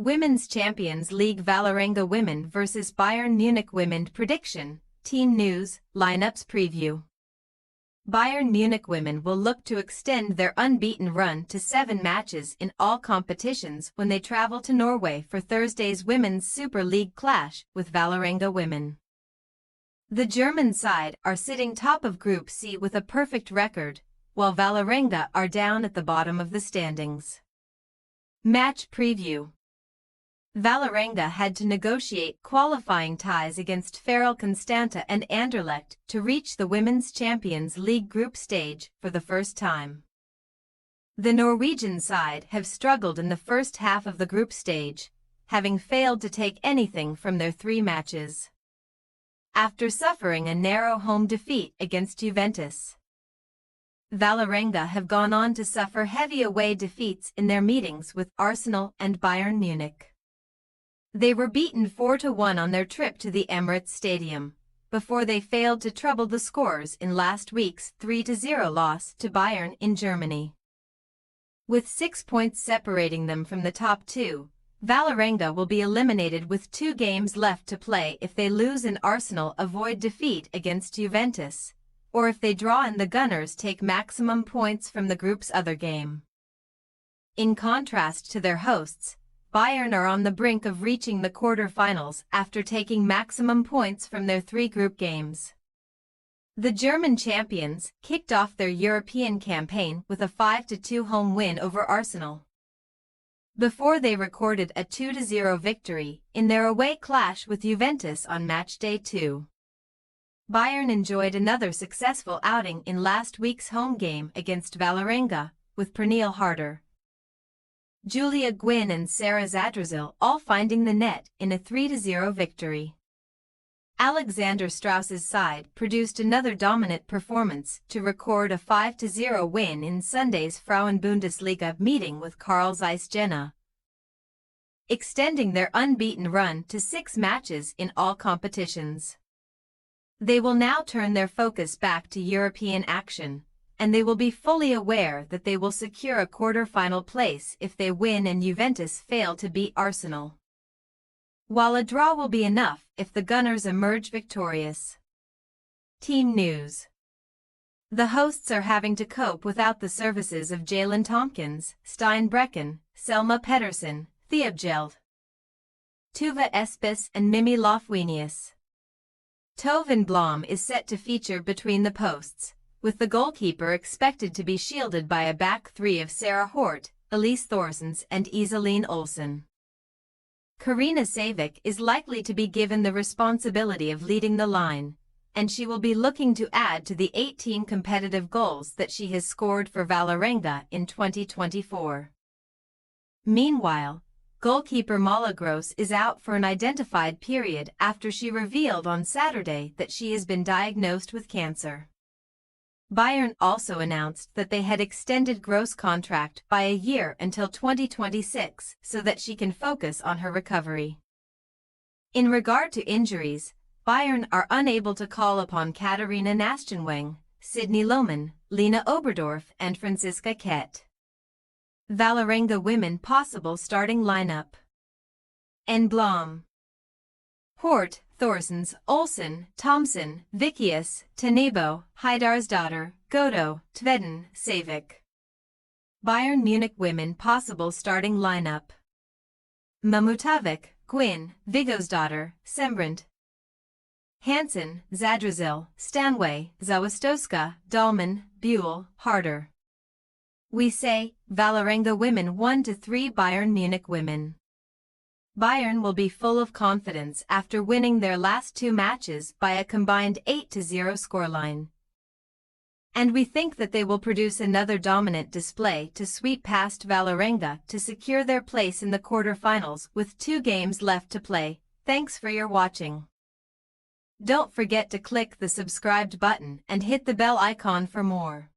Women's Champions League Valerenga Women vs Bayern Munich Women Prediction, Team News, Lineups Preview. Bayern Munich women will look to extend their unbeaten run to 7 matches in all competitions when they travel to Norway for Thursday's Women's Super League clash with Valerenga Women. The German side are sitting top of Group C with a perfect record, while Valerenga are down at the bottom of the standings. Match Preview. Valerenga had to negotiate qualifying ties against Ferrell Constanta and Anderlecht to reach the Women's Champions League group stage for the first time. The Norwegian side have struggled in the first half of the group stage, having failed to take anything from their 3 matches. After suffering a narrow home defeat against Juventus, Valerenga have gone on to suffer heavy away defeats in their meetings with Arsenal and Bayern Munich. They were beaten 4-1 on their trip to the Emirates Stadium, before they failed to trouble the scores in last week's 3-0 loss to Bayern in Germany. With 6 points separating them from the top 2, Valerenga will be eliminated with 2 games left to play if they lose and Arsenal avoid defeat against Juventus, or if they draw and the Gunners take maximum points from the group's other game. In contrast to their hosts, Bayern are on the brink of reaching the quarter-finals after taking maximum points from their 3 group games. The German champions kicked off their European campaign with a 5-2 home win over Arsenal, before they recorded a 2-0 victory in their away clash with Juventus on match day 2. Bayern enjoyed another successful outing in last week's home game against Valerenga, with Pernille Harder, Julia Gwynn and Sarah Zadrazil all finding the net in a 3-0 victory. Alexander Strauss's side produced another dominant performance to record a 5-0 win in Sunday's Frauen-Bundesliga meeting with Karl Zeiss Jena, extending their unbeaten run to 6 matches in all competitions. They will now turn their focus back to European action, and they will be fully aware that they will secure a quarter-final place if they win and Juventus fail to beat Arsenal, while a draw will be enough if the Gunners emerge victorious. Team News. The hosts are having to cope without the services of Jalen Tompkins, Stein Brecken, Selma Pettersson, Theobjeld, Tuva Espis and Mimi Lofwenius. Tove Blom is set to feature between the posts, with the goalkeeper expected to be shielded by a back 3 of Sarah Hort, Elise Thorsens and Iselin Olsen. Karina Savic is likely to be given the responsibility of leading the line, and she will be looking to add to the 18 competitive goals that she has scored for Valerenga in 2024. Meanwhile, goalkeeper Mala Gross is out for an identified period after she revealed on Saturday that she has been diagnosed with cancer. Bayern also announced that they had extended Gross' contract by a year until 2026 so that she can focus on her recovery. In regard to injuries, Bayern are unable to call upon Katharina Nastenweng, Sydney Lohmann, Lena Oberdorf and Franziska Kett. Valerenga women possible starting lineup: N. Blom, Hort, Thorsens, Olsen, Thompson, Vikius, Tenebo, Heidarsdottir, Godo, Tveden, Savic. Bayern Munich women possible starting lineup: Mamutavik, Gwynn, Vigosdottir, Sembrant, Hansen, Zadrazil, Stanway, Zawistowska, Dahlmann, Buell, Harder. We say, Valerenga women 1-3 Bayern Munich women. Bayern will be full of confidence after winning their last 2 matches by a combined 8-0 scoreline. And we think that they will produce another dominant display to sweep past Valerenga to secure their place in the quarter-finals with 2 games left to play. Thanks for your watching. Don't forget to click the subscribed button and hit the bell icon for more.